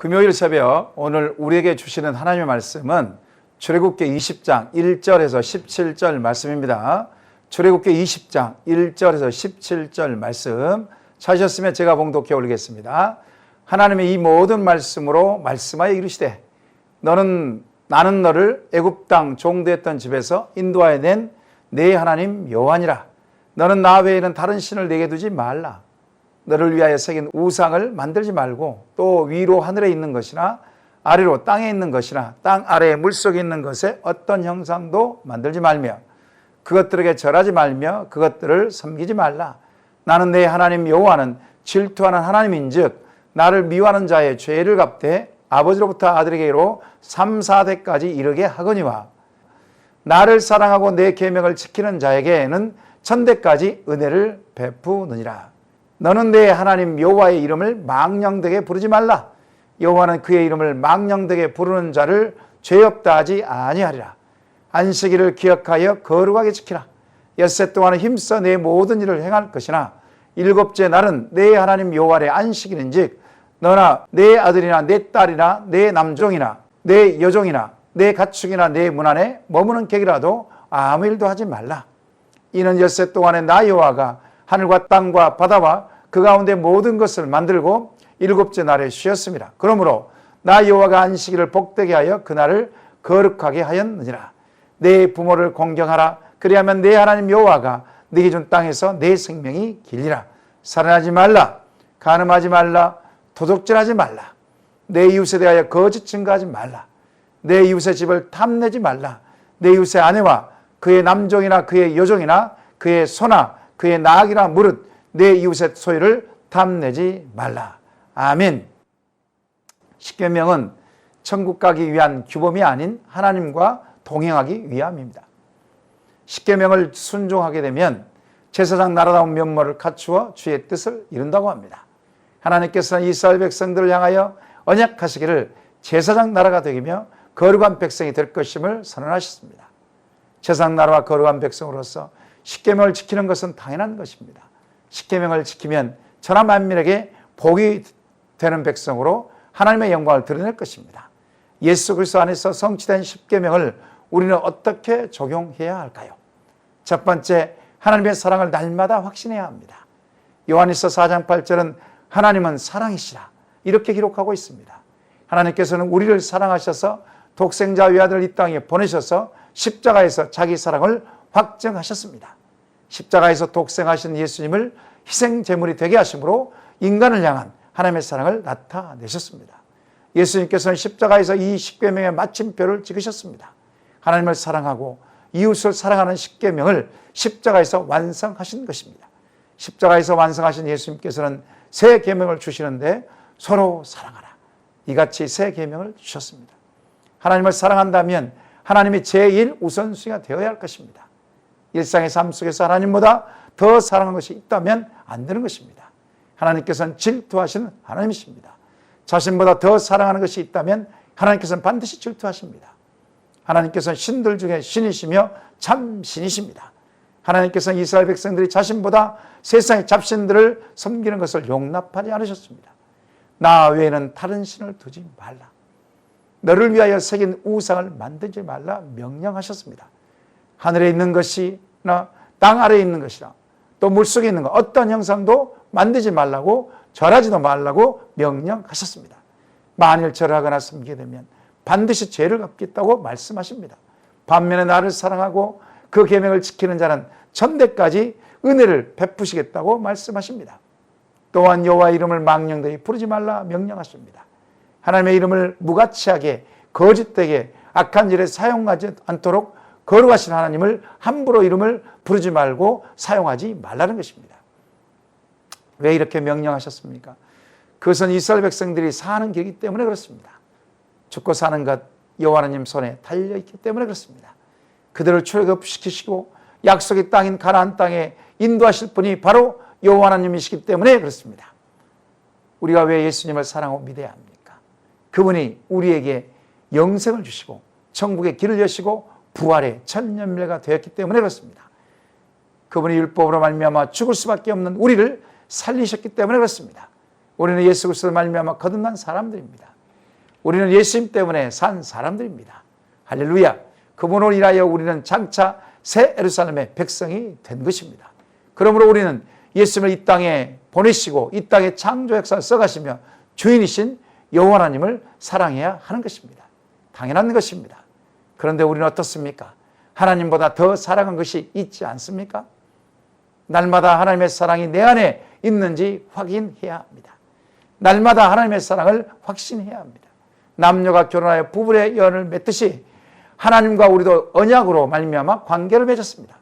금요일 새벽 오늘 우리에게 주시는 하나님의 말씀은 출애굽기 20장 1절에서 17절 말씀입니다. 출애굽기 20장 1절에서 17절 말씀 찾으셨으면 제가 봉독해 올리겠습니다. 하나님의 이 모든 말씀으로 말씀하여 이르시되 나는 너를 애굽 땅 종되었던 집에서 인도하여 낸 네 하나님 여호와니라. 너는 나 외에는 다른 신을 내게 두지 말라. 너를 위하여 새긴 우상을 만들지 말고 또 위로 하늘에 있는 것이나 아래로 땅에 있는 것이나 땅 아래에 물속에 있는 것에 어떤 형상도 만들지 말며 그것들에게 절하지 말며 그것들을 섬기지 말라. 나는 내 하나님 여호와는 질투하는 하나님인즉 나를 미워하는 자의 죄를 갚되 아버지로부터 아들에게로 3, 4대까지 이르게 하거니와 나를 사랑하고 내 계명을 지키는 자에게는 천대까지 은혜를 베푸느니라. 너는 내 하나님 여호와의 이름을 망령되게 부르지 말라. 여호와는 그의 이름을 망령되게 부르는 자를 죄 없다 하지 아니하리라. 안식일을 기억하여 거룩하게 지키라. 엿새 동안은 힘써 내 모든 일을 행할 것이나 일곱째 날은 내 하나님 여호와의 안식일인즉 너나 내 아들이나 내 딸이나 내 남종이나 내 여종이나 내 가축이나 내 문 안에 머무는 객이라도 아무 일도 하지 말라. 이는 엿새 동안에 나 여호와가 하늘과 땅과 바다와 그 가운데 모든 것을 만들고 일곱째 날에 쉬었습니다. 그러므로 나 여호와가 안식일을 복되게 하여 그날을 거룩하게 하였느니라. 내 부모를 공경하라. 그리하면 내 하나님 여호와가 네게 준 땅에서 내 생명이 길리라. 살인하지 말라. 간음하지 말라. 도둑질하지 말라. 내 이웃에 대하여 거짓 증거하지 말라. 내 이웃의 집을 탐내지 말라. 내 이웃의 아내와 그의 남종이나 그의 여종이나 그의 소나 그의 나귀나 무릇 내 이웃의 소유를 탐내지 말라. 아멘. 십계명은 천국 가기 위한 규범이 아닌 하나님과 동행하기 위함입니다. 십계명을 순종하게 되면 제사장 나라다운 면모를 갖추어 주의 뜻을 이룬다고 합니다. 하나님께서는 이스라엘 백성들을 향하여 언약하시기를 제사장 나라가 되며 거룩한 백성이 될 것임을 선언하셨습니다. 제사장 나라와 거룩한 백성으로서 십계명을 지키는 것은 당연한 것입니다. 십계명을 지키면 천하 만민에게 복이 되는 백성으로 하나님의 영광을 드러낼 것입니다. 예수 그리스도 안에서 성취된 십계명을 우리는 어떻게 적용해야 할까요? 첫 번째, 하나님의 사랑을 날마다 확신해야 합니다. 요한일서 4장 8절은 하나님은 사랑이시라 이렇게 기록하고 있습니다. 하나님께서는 우리를 사랑하셔서 독생자 외아들을 이 땅에 보내셔서 십자가에서 자기 사랑을 확증하셨습니다. 십자가에서 독생하신 예수님을 희생제물이 되게 하심으로 인간을 향한 하나님의 사랑을 나타내셨습니다. 예수님께서는 십자가에서 이 십계명의 마침표를 찍으셨습니다. 하나님을 사랑하고 이웃을 사랑하는 십계명을 십자가에서 완성하신 것입니다. 십자가에서 완성하신 예수님께서는 새 계명을 주시는데 서로 사랑하라. 이같이 새 계명을 주셨습니다. 하나님을 사랑한다면 하나님이 제일 우선순위가 되어야 할 것입니다. 일상의 삶 속에서 하나님보다 더 사랑하는 것이 있다면 안 되는 것입니다. 하나님께서는 질투하시는 하나님이십니다. 자신보다 더 사랑하는 것이 있다면 하나님께서는 반드시 질투하십니다. 하나님께서는 신들 중에 신이시며 참 신이십니다. 하나님께서는 이스라엘 백성들이 자신보다 세상의 잡신들을 섬기는 것을 용납하지 않으셨습니다. 나 외에는 다른 신을 두지 말라. 너를 위하여 새긴 우상을 만들지 말라 명령하셨습니다. 하늘에 있는 것이나 땅 아래에 있는 것이나 또 물속에 있는 것 어떤 형상도 만들지 말라고 절하지도 말라고 명령하셨습니다. 만일 절하거나 섬기게 되면 반드시 죄를 갚겠다고 말씀하십니다. 반면에 나를 사랑하고 그 계명을 지키는 자는 천대까지 은혜를 베푸시겠다고 말씀하십니다. 또한 여호와 이름을 망령되게 부르지 말라 명령하십니다. 하나님의 이름을 무가치하게 거짓되게 악한 일에 사용하지 않도록 거룩하신 하나님을 함부로 이름을 부르지 말고 사용하지 말라는 것입니다. 왜 이렇게 명령하셨습니까? 그것은 이스라엘 백성들이 사는 길이기 때문에 그렇습니다. 죽고 사는 것 여호와 하나님 손에 달려있기 때문에 그렇습니다. 그들을 출애굽시키시고 약속의 땅인 가나안 땅에 인도하실 분이 바로 여호와 하나님이시기 때문에 그렇습니다. 우리가 왜 예수님을 사랑하고 믿어야 합니까? 그분이 우리에게 영생을 주시고 천국의 길을 여시고 부활의 천년밀가 되었기 때문에 그렇습니다. 그분이 율법으로 말미암아 죽을 수밖에 없는 우리를 살리셨기 때문에 그렇습니다. 우리는 예수 그리스도로 말미암아 거듭난 사람들입니다. 우리는 예수님 때문에 산 사람들입니다. 할렐루야. 그분을 인하여 우리는 장차 새 예루살렘의 백성이 된 것입니다. 그러므로 우리는 예수님을 이 땅에 보내시고 이 땅의 창조 역사를 써가시며 주인이신 여호와 하나님을 사랑해야 하는 것입니다. 당연한 것입니다. 그런데 우리는 어떻습니까? 하나님보다 더 사랑한 것이 있지 않습니까? 날마다 하나님의 사랑이 내 안에 있는지 확인해야 합니다. 날마다 하나님의 사랑을 확신해야 합니다. 남녀가 결혼하여 부부의 연을 맺듯이 하나님과 우리도 언약으로 말미암아 관계를 맺었습니다.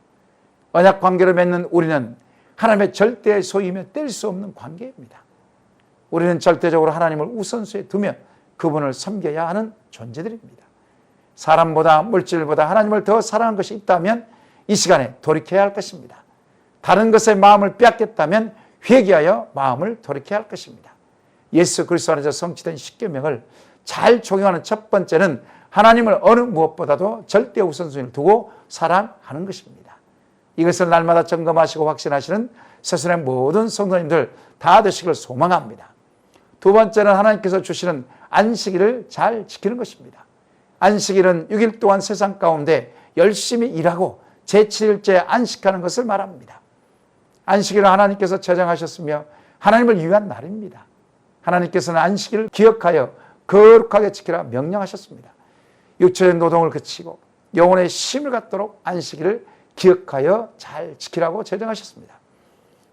언약 관계를 맺는 우리는 하나님의 절대의 소유이며 뗄 수 없는 관계입니다. 우리는 절대적으로 하나님을 우선순위에 두며 그분을 섬겨야 하는 존재들입니다. 사람보다 물질보다 하나님을 더 사랑한 것이 있다면 이 시간에 돌이켜야 할 것입니다. 다른 것에 마음을 빼앗겼다면 회개하여 마음을 돌이켜야 할 것입니다. 예수 그리스도 안에서 성취된 십계명을 잘 적용하는 첫 번째는 하나님을 어느 무엇보다도 절대 우선순위를 두고 사랑하는 것입니다. 이것을 날마다 점검하시고 확신하시는 세상의 모든 성도님들 다 되시길 소망합니다. 두 번째는 하나님께서 주시는 안식일을 잘 지키는 것입니다. 안식일은 6일 동안 세상 가운데 열심히 일하고 제7일째 안식하는 것을 말합니다. 안식일은 하나님께서 제정하셨으며 하나님을 위한 날입니다. 하나님께서는 안식일을 기억하여 거룩하게 지키라 명령하셨습니다. 육체의 노동을 그치고 영혼의 쉼을 갖도록 안식일을 기억하여 잘 지키라고 제정하셨습니다.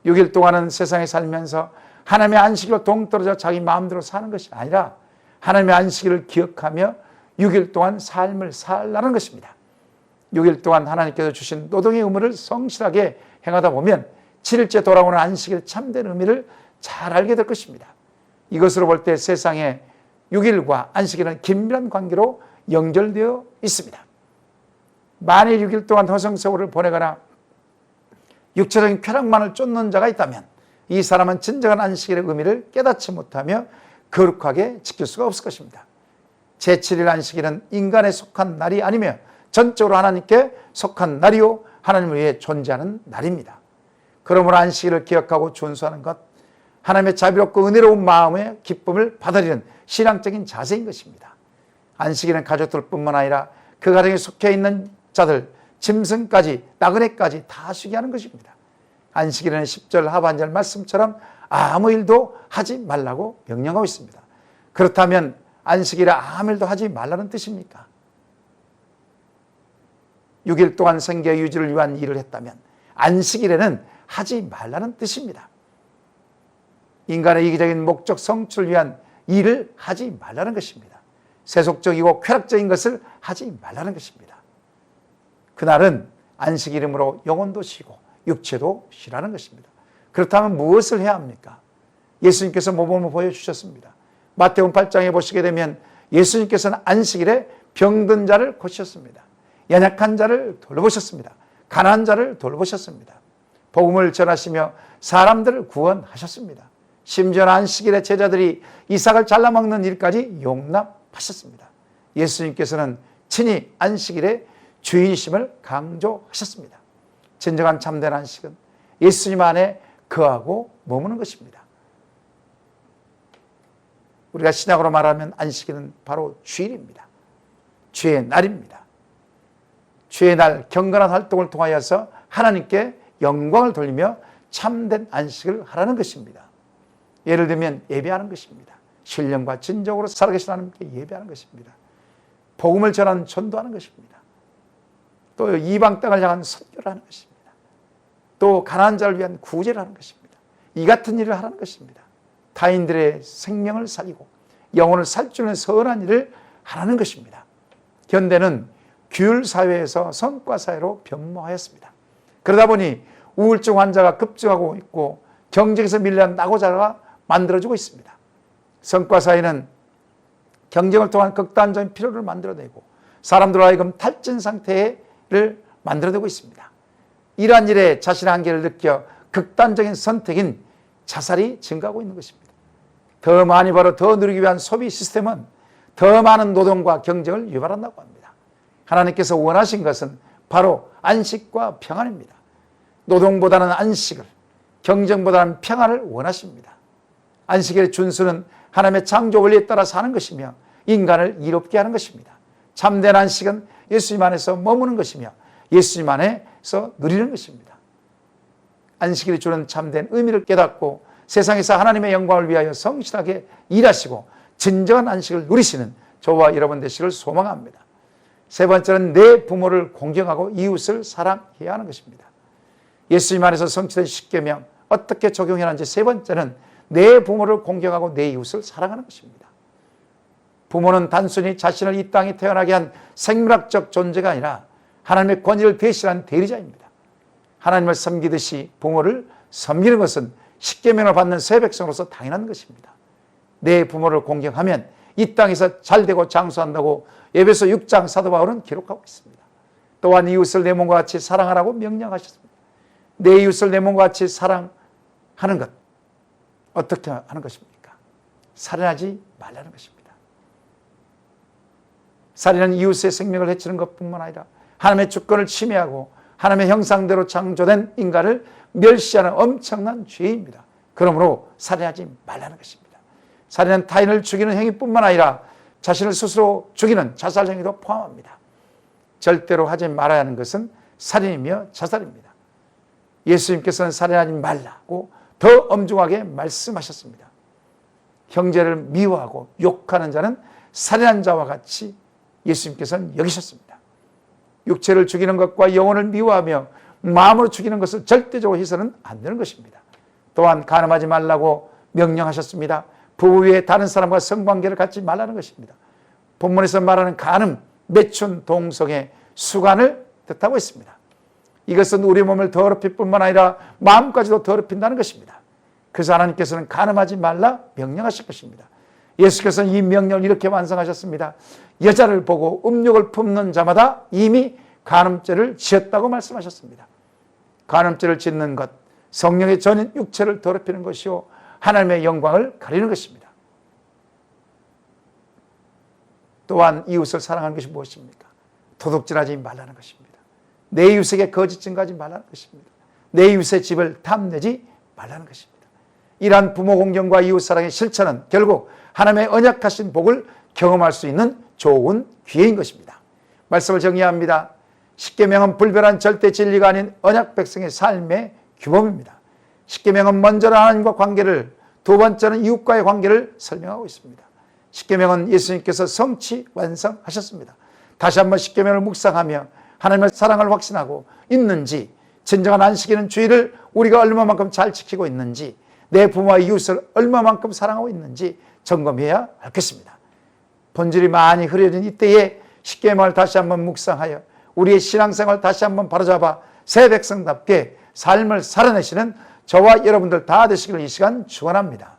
6일 동안은 세상에 살면서 하나님의 안식일로 동떨어져 자기 마음대로 사는 것이 아니라 하나님의 안식일을 기억하며 6일 동안 삶을 살라는 것입니다. 6일 동안 하나님께서 주신 노동의 의무를 성실하게 행하다 보면 7일째 돌아오는 안식일의 참된 의미를 잘 알게 될 것입니다. 이것으로 볼 때 세상에 6일과 안식일은 긴밀한 관계로 연결되어 있습니다. 만일 6일 동안 허송세월을 보내거나 육체적인 쾌락만을 쫓는 자가 있다면 이 사람은 진정한 안식일의 의미를 깨닫지 못하며 거룩하게 지킬 수가 없을 것입니다. 제7일 안식일은 인간에 속한 날이 아니며 전적으로 하나님께 속한 날이요 하나님을 위해 존재하는 날입니다. 그러므로 안식일을 기억하고 준수하는 것, 하나님의 자비롭고 은혜로운 마음의 기쁨을 받아들이는 신앙적인 자세인 것입니다. 안식일은 가족들뿐만 아니라 그 가정에 속해 있는 자들, 짐승까지 나그네까지 다 쉬게 하는 것입니다. 안식일에는 10절 하반절 말씀처럼 아무 일도 하지 말라고 명령하고 있습니다. 그렇다면 안식일에 아무 일도 하지 말라는 뜻입니까? 6일 동안 생계 유지를 위한 일을 했다면 안식일에는 하지 말라는 뜻입니다. 인간의 이기적인 목적 성취를 위한 일을 하지 말라는 것입니다. 세속적이고 쾌락적인 것을 하지 말라는 것입니다. 그날은 안식 이름으로 영혼도 쉬고 육체도 쉬라는 것입니다. 그렇다면 무엇을 해야 합니까? 예수님께서 모범을 보여주셨습니다. 마태복음 8장에 보시게 되면 예수님께서는 안식일에 병든 자를 고치셨습니다. 연약한 자를 돌보셨습니다. 가난한 자를 돌보셨습니다. 복음을 전하시며 사람들을 구원하셨습니다. 심지어 안식일에 제자들이 이삭을 잘라먹는 일까지 용납하셨습니다. 예수님께서는 친히 안식일의 주인이심을 강조하셨습니다. 진정한 참된 안식은 예수님 안에 거하고 머무는 것입니다. 우리가 신약으로 말하면 안식일은 바로 주일입니다. 주의 날입니다. 주의 날 경건한 활동을 통하여서 하나님께 영광을 돌리며 참된 안식을 하라는 것입니다. 예를 들면 예배하는 것입니다. 신령과 진정으로 살아계신 하나님께 예배하는 것입니다. 복음을 전하는 전도하는 것입니다. 또 이방 땅을 향한 선교를 하는 것입니다. 또 가난한 자를 위한 구제를 하는 것입니다. 이 같은 일을 하라는 것입니다. 타인들의 생명을 살리고 영혼을 살주는 선한 일을 하라는 것입니다. 현대는 규율 사회에서 성과 사회로 변모하였습니다. 그러다 보니 우울증 환자가 급증하고 있고 경쟁에서 밀려난 낙오자가 만들어지고 있습니다. 성과 사회는 경쟁을 통한 극단적인 필요를 만들어내고 사람들로 하여금 탈진 상태를 만들어내고 있습니다. 이러한 일에 자신의 한계를 느껴 극단적인 선택인 자살이 증가하고 있는 것입니다. 더 많이 벌어 더 누리기 위한 소비 시스템은 더 많은 노동과 경쟁을 유발한다고 합니다. 하나님께서 원하신 것은 바로 안식과 평안입니다. 노동보다는 안식을, 경쟁보다는 평안을 원하십니다. 안식일의 준수는 하나님의 창조 원리에 따라 사는 것이며 인간을 이롭게 하는 것입니다. 참된 안식은 예수님 안에서 머무는 것이며 예수님 안에서 누리는 것입니다. 안식일이 주는 참된 의미를 깨닫고 세상에서 하나님의 영광을 위하여 성실하게 일하시고 진정한 안식을 누리시는 저와 여러분 되시기를 소망합니다. 세 번째는 내 부모를 공경하고 이웃을 사랑해야 하는 것입니다. 예수님 안에서 성취된 십계명 어떻게 적용해야 하는지 세 번째는 내 부모를 공경하고 내 이웃을 사랑하는 것입니다. 부모는 단순히 자신을 이 땅에 태어나게 한 생물학적 존재가 아니라 하나님의 권위를 대신한 대리자입니다. 하나님을 섬기듯이 부모를 섬기는 것은 십계명을 받는 새 백성으로서 당연한 것입니다. 내 부모를 공경하면 이 땅에서 잘되고 장수한다고 에베소 6장 사도 바울은 기록하고 있습니다. 또한 이웃을 내 몸과 같이 사랑하라고 명령하셨습니다. 내 이웃을 내 몸과 같이 사랑하는 것 어떻게 하는 것입니까? 살인하지 말라는 것입니다. 살인은 이웃의 생명을 해치는 것뿐만 아니라 하나님의 주권을 침해하고 하나님의 형상대로 창조된 인간을 멸시하는 엄청난 죄입니다. 그러므로 살인하지 말라는 것입니다. 살인은 타인을 죽이는 행위뿐만 아니라 자신을 스스로 죽이는 자살 행위도 포함합니다. 절대로 하지 말아야 하는 것은 살인이며 자살입니다. 예수님께서는 살인하지 말라고 더 엄중하게 말씀하셨습니다. 형제를 미워하고 욕하는 자는 살인한 자와 같이 예수님께서는 여기셨습니다. 육체를 죽이는 것과 영혼을 미워하며 마음으로 죽이는 것을 절대적으로 해서는 안 되는 것입니다. 또한 간음하지 말라고 명령하셨습니다. 부부 외에 다른 사람과 성관계를 갖지 말라는 것입니다. 본문에서 말하는 간음, 매춘, 동성애, 수간을 뜻하고 있습니다. 이것은 우리 몸을 더럽힐 뿐만 아니라 마음까지도 더럽힌다는 것입니다. 그래서 하나님께서는 간음하지 말라 명령하실 것입니다. 예수께서는 이 명령을 이렇게 완성하셨습니다. 여자를 보고 음욕을 품는 자마다 이미 간음죄를 지었다고 말씀하셨습니다. 간음죄를 짓는 것, 성령의 전인 육체를 더럽히는 것이요 하나님의 영광을 가리는 것입니다. 또한 이웃을 사랑하는 것이 무엇입니까? 도둑질하지 말라는 것입니다. 내 이웃에게 거짓 증거하지 말라는 것입니다. 내 이웃의 집을 탐내지 말라는 것입니다. 이러한 부모 공경과 이웃 사랑의 실천은 결국 하나님의 언약하신 복을 경험할 수 있는 좋은 기회인 것입니다. 말씀을 정리합니다. 십계명은 불변한 절대 진리가 아닌 언약 백성의 삶의 규범입니다. 십계명은 먼저는 하나님과 관계를, 두 번째는 이웃과의 관계를 설명하고 있습니다. 십계명은 예수님께서 성취 완성하셨습니다. 다시 한번 십계명을 묵상하며 하나님의 사랑을 확신하고 있는지, 진정한 안식일은 주의를 우리가 얼마만큼 잘 지키고 있는지, 내 부모와 이웃을 얼마만큼 사랑하고 있는지 점검해야 하겠습니다. 본질이 많이 흐려진 이때에 십계명을 다시 한번 묵상하여 우리의 신앙생활을 다시 한번 바로잡아 새 백성답게 삶을 살아내시는 저와 여러분들 다 되시기를 이 시간 축원합니다.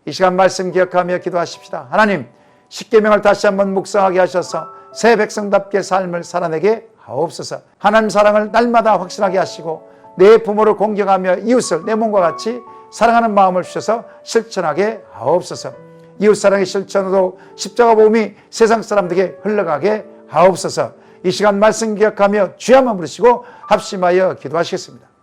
이 시간 말씀 기억하며 기도하십시다. 하나님, 십계명을 다시 한번 묵상하게 하셔서 새 백성답게 삶을 살아내게 하옵소서. 하나님 사랑을 날마다 확신하게 하시고 내 부모를 공경하며 이웃을 내 몸과 같이 사랑하는 마음을 주셔서 실천하게 하옵소서. 이웃 사랑의 실천으로 십자가 복음이 세상 사람들에게 흘러가게 하옵소서. 이 시간 말씀 기억하며 주여 한번 부르시고 합심하여 기도하시겠습니다.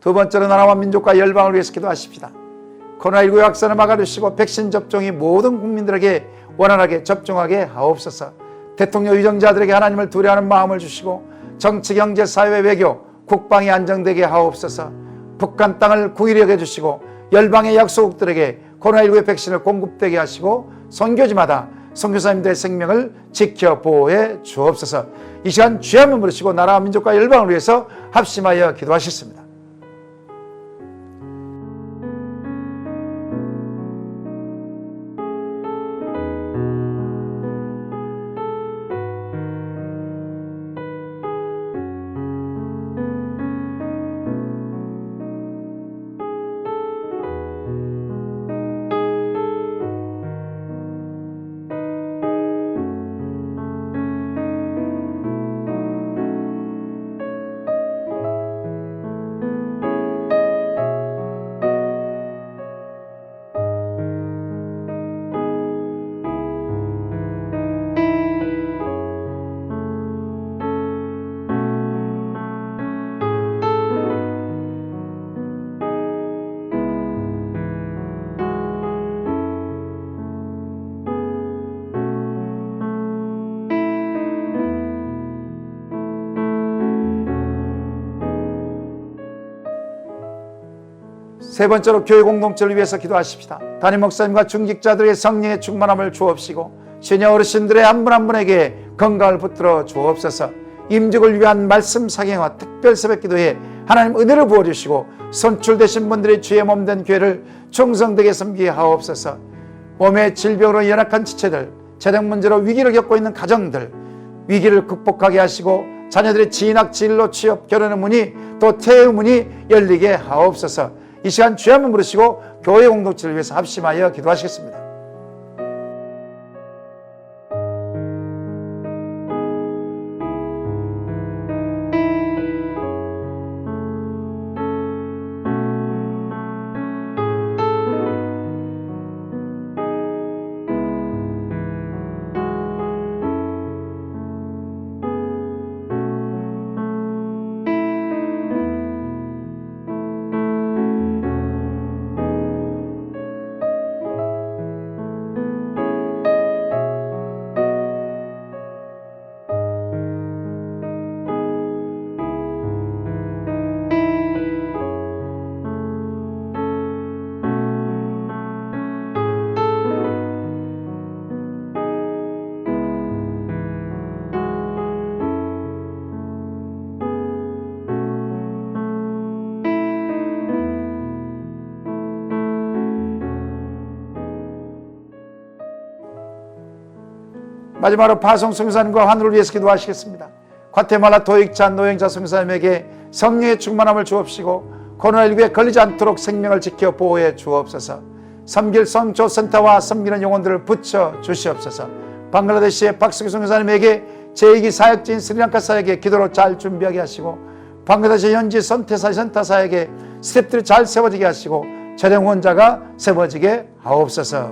두 번째로 나라와 민족과 열방을 위해서 기도하십시다. 코로나19 확산을 막아주시고 백신 접종이 모든 국민들에게 원활하게 접종하게 하옵소서. 대통령 유정자들에게 하나님을 두려워하는 마음을 주시고 정치, 경제, 사회, 외교, 국방이 안정되게 하옵소서. 북한 땅을 구일히 여겨주시고 열방의 약소국들에게 코로나19의 백신을 공급되게 하시고 선교지마다 선교사님들의 생명을 지켜 보호해 주옵소서. 이 시간 주의 한번 부르시고 나라와 민족과 열방을 위해서 합심하여 기도하셨습니다. 세 번째로 교회 공동체를 위해서 기도하십시다. 담임 목사님과 중직자들의 성령의 충만함을 주옵시고 시니어 어르신들의 한 분 한 분에게 건강을 붙들어 주옵소서. 임직을 위한 말씀 사경과 특별 새벽 기도에 하나님 은혜를 부어주시고 선출되신 분들의 주의 몸된 교회를 충성되게 섬기게 하옵소서. 몸의 질병으로 연약한 지체들, 재정 문제로 위기를 겪고 있는 가정들, 위기를 극복하게 하시고 자녀들의 진학, 진로, 취업, 결혼의 문이 또 퇴의 문이 열리게 하옵소서. 이 시간 주의 한번 부르시고 교회 공동체를 위해서 합심하여 기도하시겠습니다. 마지막으로 파송 선교사님과 환우를 위해서 기도하시겠습니다. 과테말라 도익자 노영자 선교사님에게 성령의 충만함을 주옵시고 코로나19에 걸리지 않도록 생명을 지켜 보호해 주옵소서. 섬길 선교센터와 섬기는 영혼들을 붙여 주시옵소서. 방글라데시의 박수기 선교사님에게 제2기 사역지인 스리랑카 사역에 기도로 잘 준비하게 하시고 방글라데시 현지 선교센터 사역에 스태프들이 잘 세워지게 하시고 재정 후원자가 세워지게 하옵소서.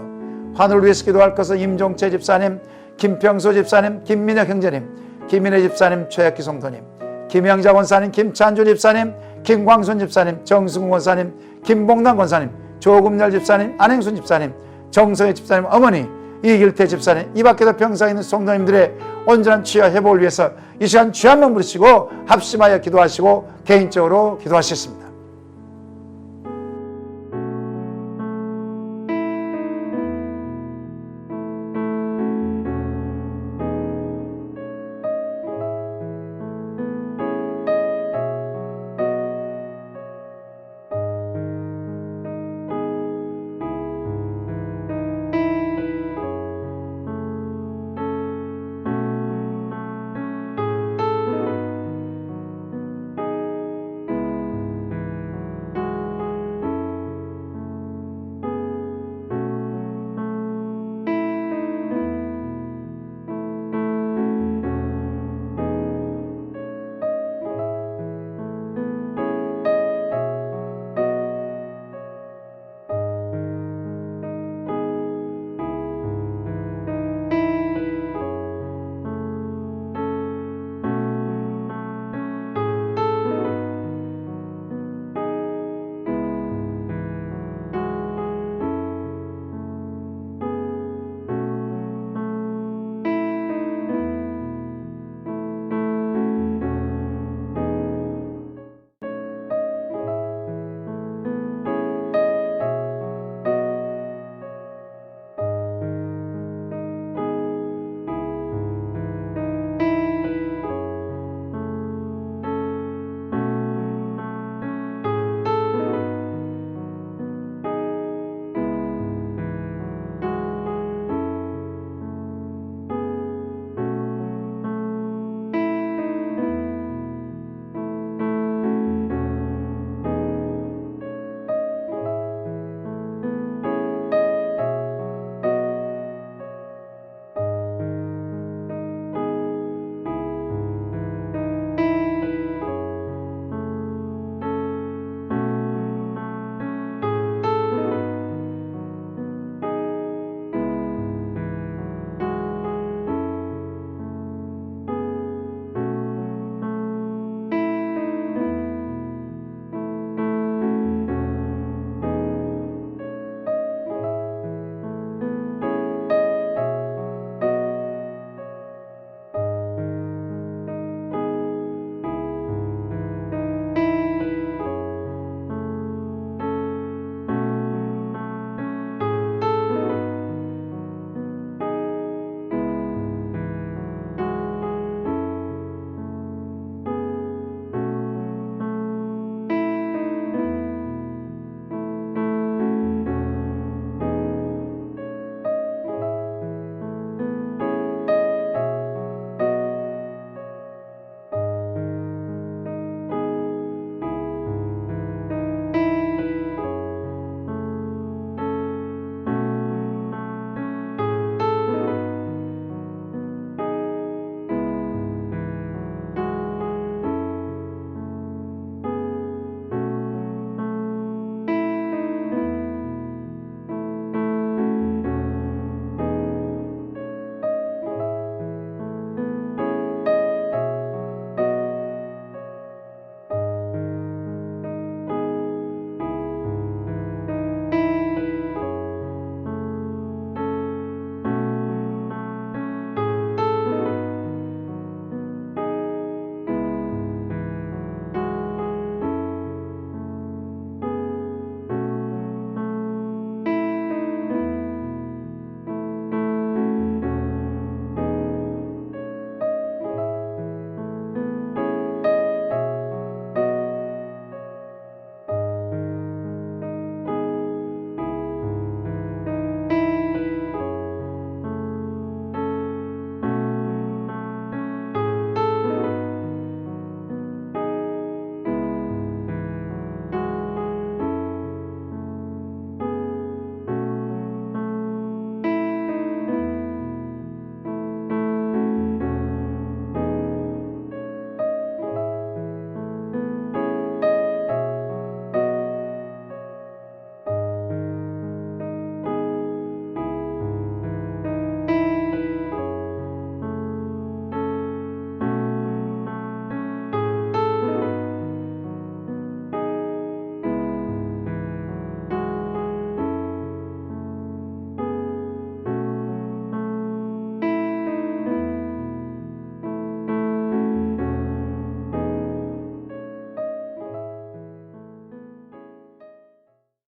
환우를 위해서 기도할 것은 임종채 집사님, 김평소 집사님, 김민혁 형제님, 김민혜 집사님, 최학기 성도님, 김영자 권사님, 김찬준 집사님, 김광순 집사님, 정승훈 권사님, 김봉남 권사님, 조금열 집사님, 안행순 집사님, 정성혜 집사님 어머니, 이길태 집사님, 이 밖에도 평상에 있는 성도님들의 온전한 치유 회복을 위해서 이 시간 주여 한번 부르시고 합심하여 기도하시고 개인적으로 기도하셨습니다.